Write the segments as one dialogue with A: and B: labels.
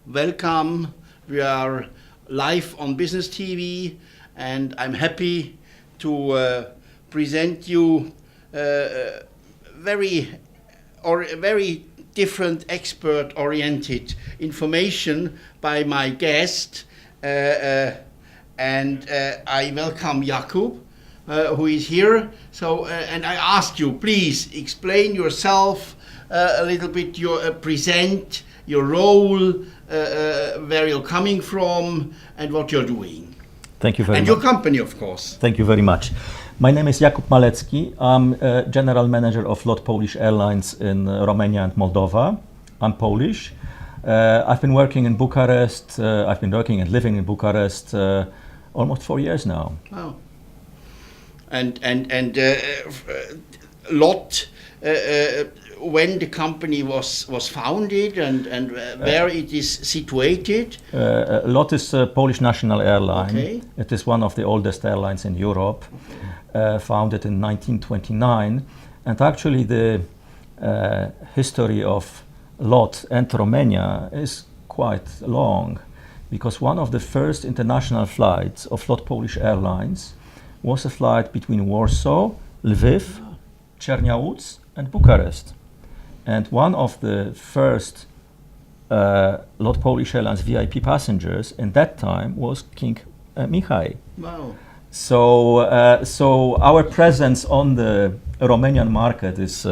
A: welcome. We are live on Business TV, and I'm happy to present you very different expert-oriented information by my guest, and I welcome Jakub, who is here. So, and I ask you, please explain yourself a little bit. Present your role, where you're coming from, and what you're doing.
B: Thank you very much.
A: And your company, of course.
B: Thank you very much. My name is Jakub Malecki. I'm General Manager of LOT Polish Airlines in Romania and Moldova. I'm Polish. I've been working in Bucharest. I've been working and living in Bucharest almost 4 years now.
A: Wow. And LOT, when the company was founded and where it is situated?
B: LOT is a Polish national airline.
A: Okay.
B: It is one of the oldest airlines in Europe, founded in 1929. And actually the history of LOT and Romania is quite long, because one of the first international flights of LOT Polish Airlines was a flight between Warsaw, Lviv, Czerniałuc and Bucharest. And one of the first LOT Polish Airlines VIP passengers in that time was King Mihai.
A: Wow.
B: So our presence on the Romanian market is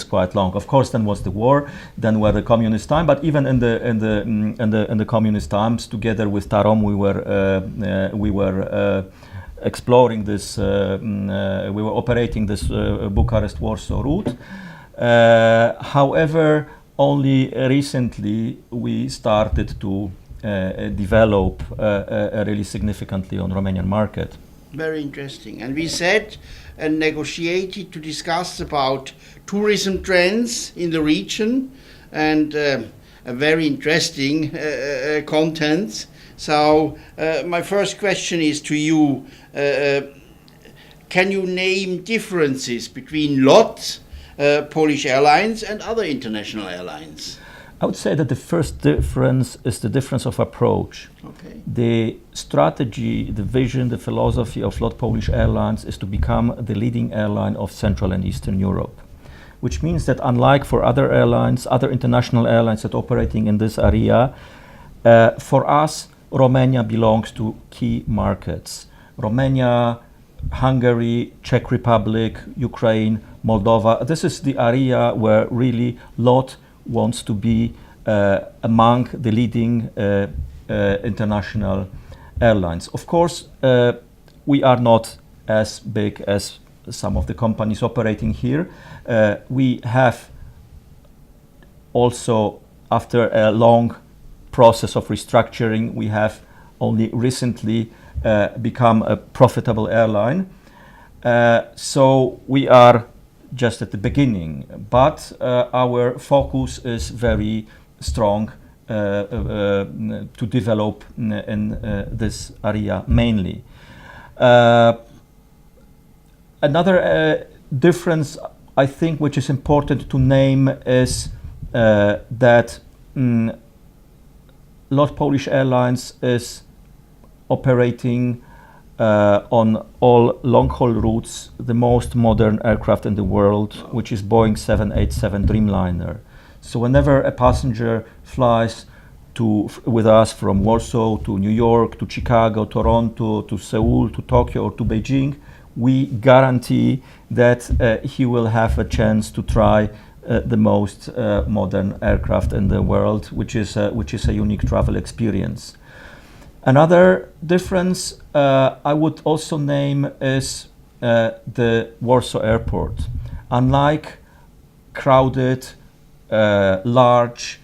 B: quite long. Of course, then was the war, then were the communist time. But even in the communist times, together with Tarom, we were exploring this. We were operating this Bucharest-Warsaw route. However, only recently we started to develop really significantly on Romanian market.
A: Very interesting. And we sat and negotiated to discuss about tourism trends in the region, and a very interesting content. So my first question is to you. Can you name differences between LOT, Polish Airlines, and other international airlines?
B: I would say that the first difference is the difference of approach.
A: Okay.
B: The strategy, the vision, the philosophy of LOT Polish Airlines is to become the leading airline of Central and Eastern Europe, which means that unlike for other airlines, other international airlines that are operating in this area, for us, Romania belongs to key markets. Romania, Hungary, Czech Republic, Ukraine, Moldova. This is the area where really LOT wants to be among the leading international airlines. Of course, we are not as big as some of the companies operating here. We have also, after a long process of restructuring, we have only recently become a profitable airline. So we are just at the beginning, but our focus is very strong to develop in this area mainly. Another difference, I think, which is important to name is that LOT Polish Airlines is operating on all long-haul routes the most modern aircraft in the world, which is Boeing 787 Dreamliner. So whenever a passenger flies with us from Warsaw to New York, to Chicago, Toronto, to Seoul, to Tokyo, or to Beijing, we guarantee that he will have a chance to try the most modern aircraft in the world, which is a unique travel experience. Another difference I would also name is the Warsaw Airport. Unlike crowded, large,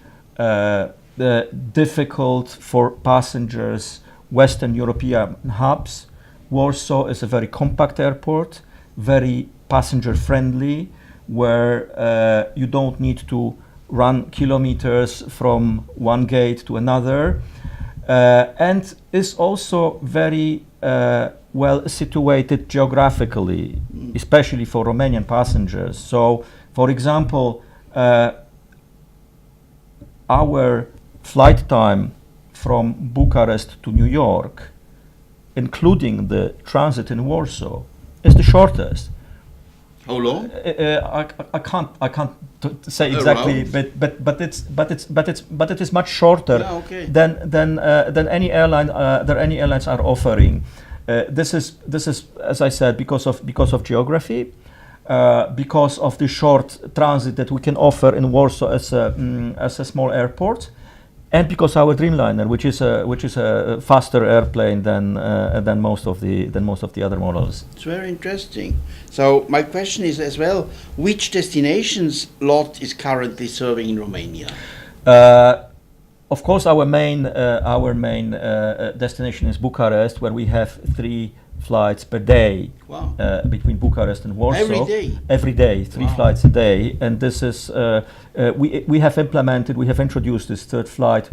B: difficult for passengers Western European hubs, Warsaw is a very compact airport, very passenger friendly, where you don't need to run kilometers from one gate to another. And is also very well situated geographically, especially for Romanian passengers. So, for example, our flight time from Bucharest to New York, including the transit in Warsaw, is the shortest.
A: How long?
B: I can't say exactly, but it is much shorter than any airlines are offering. This is, as I said, because of geography, because of the short transit that we can offer in Warsaw as a small airport, and because our Dreamliner, which is a faster airplane than most of the other models.
A: It's very interesting. So my question is as well, which destinations LOT is currently serving in Romania?
B: Of course, our main destination is Bucharest, where we have 3 flights per day.
A: Wow.
B: Between Bucharest and Warsaw.
A: Every day?
B: Every day, 3 flights a day. And this is, we have introduced this 3rd flight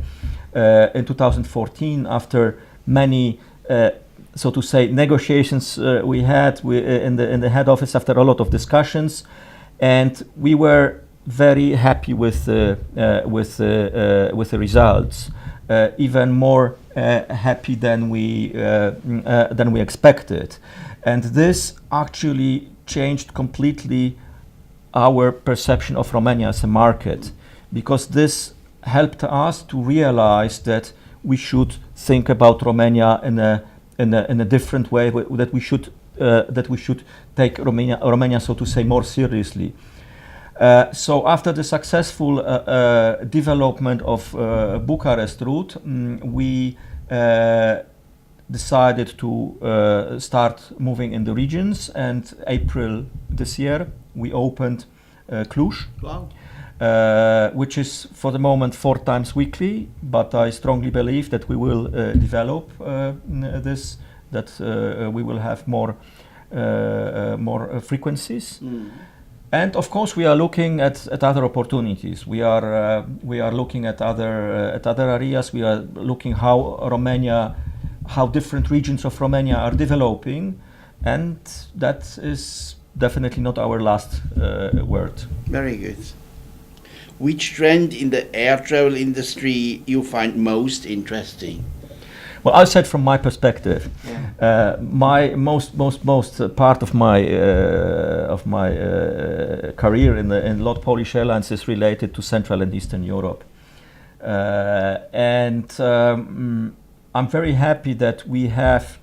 B: in 2014 after many, so to say, negotiations we had in the head office, after a lot of discussions. And we were very happy with the results, even more happy than we expected, and this actually changed completely our perception of Romania as a market, because this helped us to realize that we should think about Romania in a different way, that we should take Romania, so to say, more seriously. So after the successful development of Bucharest route, we decided to start moving in the regions, and April this year we opened Cluj.
A: Wow.
B: Which is for the moment 4 times weekly, but I strongly believe that we will develop this, that we will have more frequencies. And of course, we are looking at other opportunities. We are looking at other areas. We are looking how different regions of Romania are developing, and that is definitely not our last word.
A: Very good. Which trend in the air travel industry you find most interesting?
B: Well, I said from my perspective, my most part of my career in LOT Polish Airlines is related to Central and Eastern Europe, and I'm very happy that we have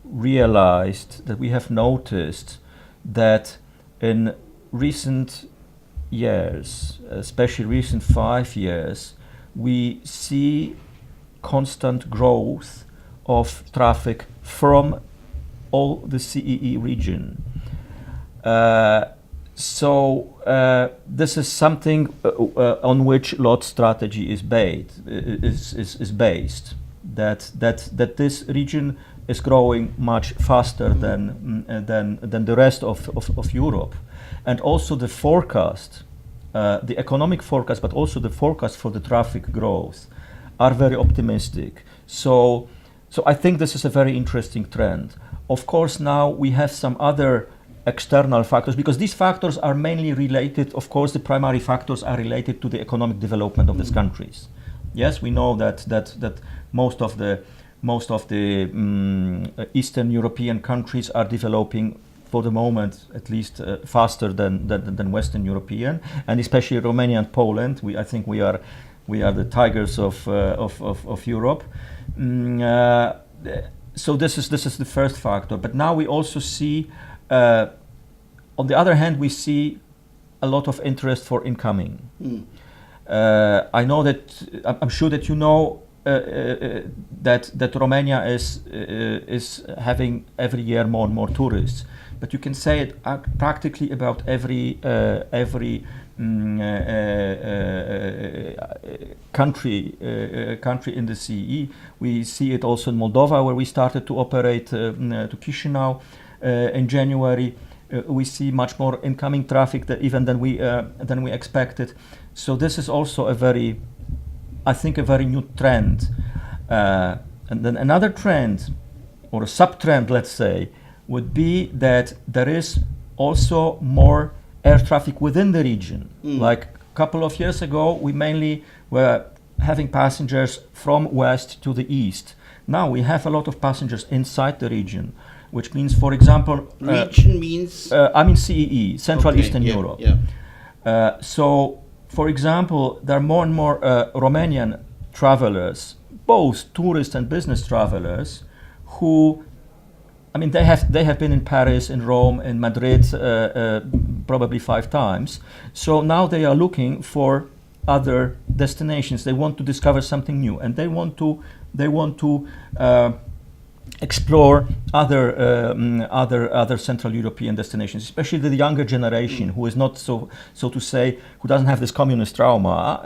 B: realized, that we have noticed that in recent years, especially recent 5 years, we see constant growth of traffic from all the CEE region. So this is something on which LOT strategy is based. That this region is growing much faster than the rest of Europe, and also the forecast, the economic forecast, but also the forecast for the traffic growth are very optimistic. So I think this is a very interesting trend. Of course, now we have some other external factors, because these factors are mainly related, of course, the primary factors are related to the economic development of these countries. Yes, we know that most of the Eastern European countries are developing, for the moment at least, faster than Western European, and especially Romania and Poland. I think we are the tigers of Europe. So this is the first factor. But now we also see, on the other hand, we see a lot of interest for incoming. I know that I'm sure that you know that Romania is having every year more and more tourists. But you can say it practically about every country in the CEE. We see it also in Moldova, where we started to operate to Chisinau in January. We see much more incoming traffic than we expected. So this is also a very new trend. And then another trend, or a sub-trend, let's say, would be that there is also more air traffic within the region. Like a couple of years ago, we mainly were having passengers from west to the east. Now we have a lot of passengers inside the region, which means, for example,
A: region means
B: I mean CEE, Central
A: okay,
B: Eastern
A: yeah,
B: Europe.
A: Yeah.
B: So, for example, there are more and more Romanian travelers, both tourist and business travelers, who, I mean, they have been in Paris, in Rome, in Madrid, probably 5 times. So now they are looking for other destinations. They want to discover something new, and they want to explore other Central European destinations, especially the younger generation who is not so to say, who doesn't have this communist trauma.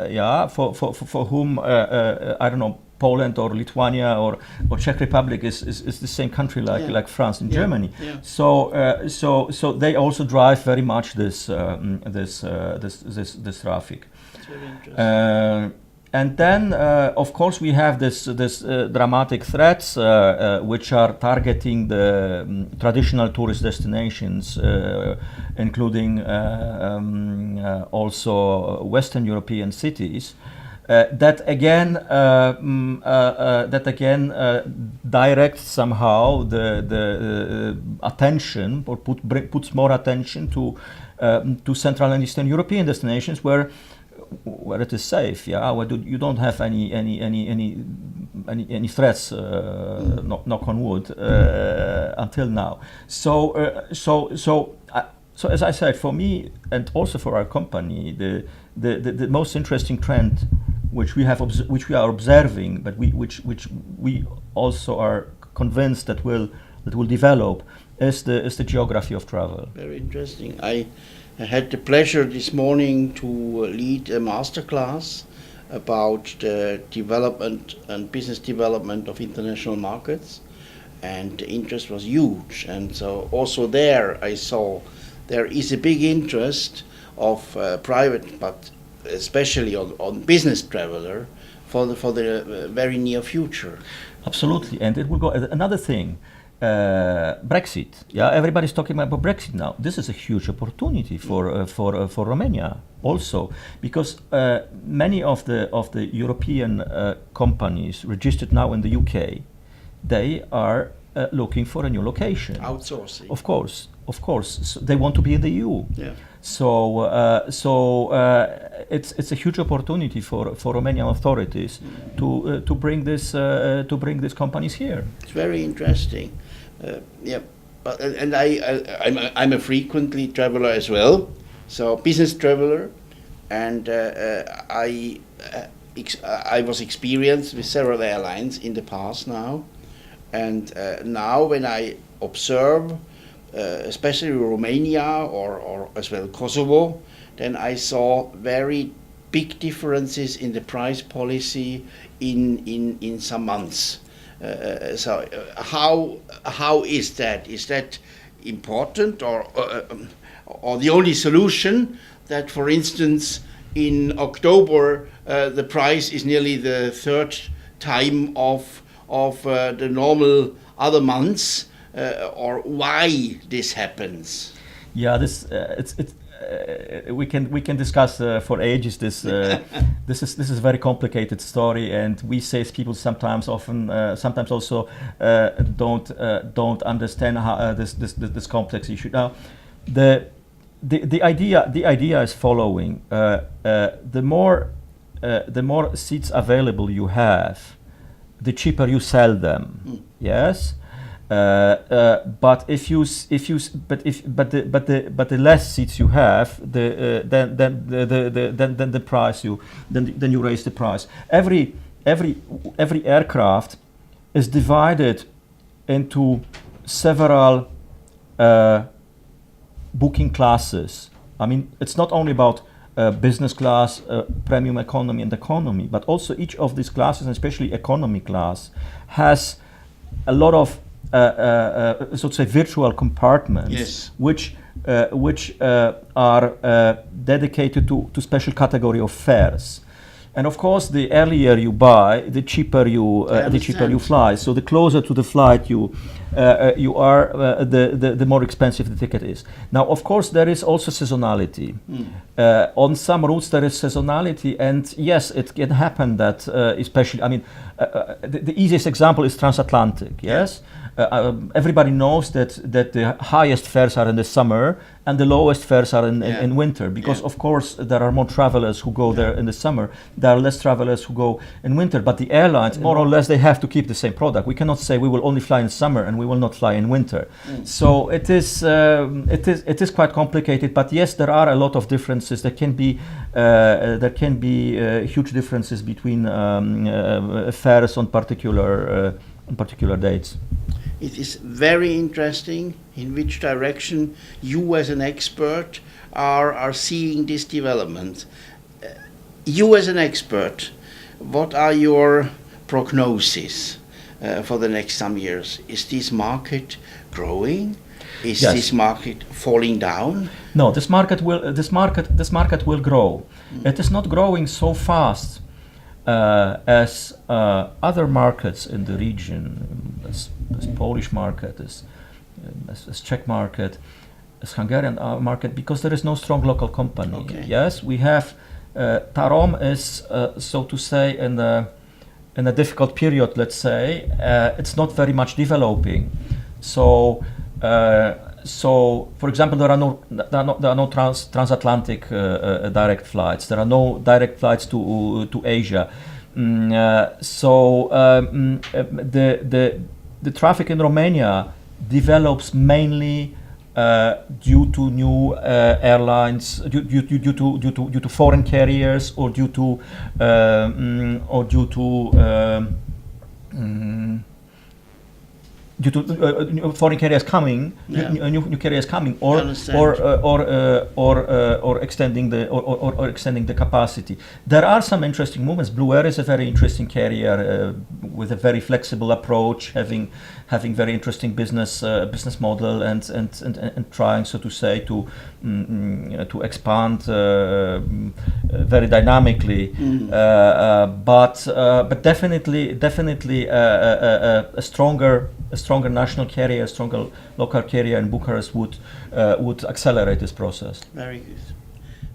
B: For whom I don't know, Poland or Lithuania or Czech Republic is the same country like France and Germany.
A: Yeah.
B: So they also drive very much this traffic.
A: It's very interesting.
B: And then, of course, we have this dramatic threats which are targeting the traditional tourist destinations, including also Western European cities. That again directs somehow the attention, or puts more attention to Central and Eastern European destinations where it is safe, where you don't have any threats, knock on wood, until now. So as I said, for me and also for our company, the most interesting trend which we are observing, but which we also are convinced that will develop, is the geography of travel.
A: Very interesting. I had the pleasure this morning to lead a masterclass about the development and business development of international markets, and the interest was huge. And so also there I saw there is a big interest of private, but especially on business traveler for the very near future.
B: Absolutely, and it will go. Another thing, Brexit. Everybody's talking about Brexit now. This is a huge opportunity for Romania also, because many of the European companies registered now in the UK, they are looking for a new location.
A: Outsourcing.
B: Of course. So they want to be in the EU.
A: Yeah.
B: So it's a huge opportunity for Romanian authorities to bring these companies here.
A: It's very interesting. But I'm a frequently traveler as well, so business traveler, and I was experienced with several airlines in the past now, and now when I observe, especially Romania or as well Kosovo, then I saw very big differences in the price policy in some months. So how is that? Is that important, or the only solution that, for instance, in October the price is nearly the third time of the normal other months, or why this happens?
B: Yeah, this we can discuss for ages. This is a very complicated story, and we say people sometimes also don't understand how this complex issue. Now, the idea is following: the more seats available you have, the cheaper you sell them. Yes. But the less seats you have, then the price you raise the price. Every aircraft is divided into several booking classes. I mean, it's not only about business class, premium economy, and economy, but also each of these classes, and especially economy class, has a lot of so to say virtual compartments,
A: yes,
B: which are dedicated to special category of fares, And of course, the earlier you buy, the cheaper you fly. So the closer to the flight you are, the more expensive the ticket is. Now, of course, there is also seasonality. On some routes there is seasonality, and yes, it can happen that, especially, I mean, the easiest example is transatlantic. Yes. Everybody knows that the highest fares are in the summer and the lowest fares are in winter, because of course there are more travelers who go there in the summer, there are less travelers who go in winter, but the airlines more or less they have to keep the same product. We cannot say we will only fly in summer and we will not fly in winter. So it is quite complicated, but yes, there are a lot of differences. There can be huge differences between fares on particular dates.
A: It is very interesting in which direction you as an expert are seeing this development. You as an expert, what are your prognoses for the next some years? Is this market growing? Is this market falling down?
B: No, this market will grow. It is not growing so fast as other markets in the region, as Polish market, as Czech market, as Hungarian market, because there is no strong local company.
A: Okay.
B: Yes, we have Tarom is so to say in a difficult period. Let's say it's not very much developing. So for example, there are no transatlantic direct flights. There are no direct flights to Asia. The traffic in Romania develops mainly due to new airlines, due to foreign carriers, or due to foreign carriers coming, new carriers coming, or extending the capacity. There are some interesting movements. Blue Air is a very interesting carrier with a very flexible approach, having very interesting business model and trying, so to say, to expand very dynamically. But definitely a stronger national carrier, a stronger local carrier in Bucharest would accelerate this process.
A: Very good.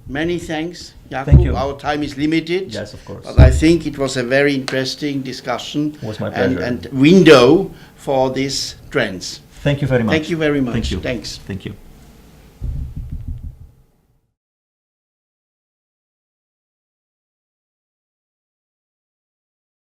A: Many thanks, Jakub.
B: Thank you.
A: Our time is limited.
B: Yes, of course.
A: But I think it was a very interesting discussion.
B: It was my pleasure.
A: And window for these trends.
B: Thank you very much.
A: Thank you very much.
B: Thank you.
A: Thanks.
B: Thank you.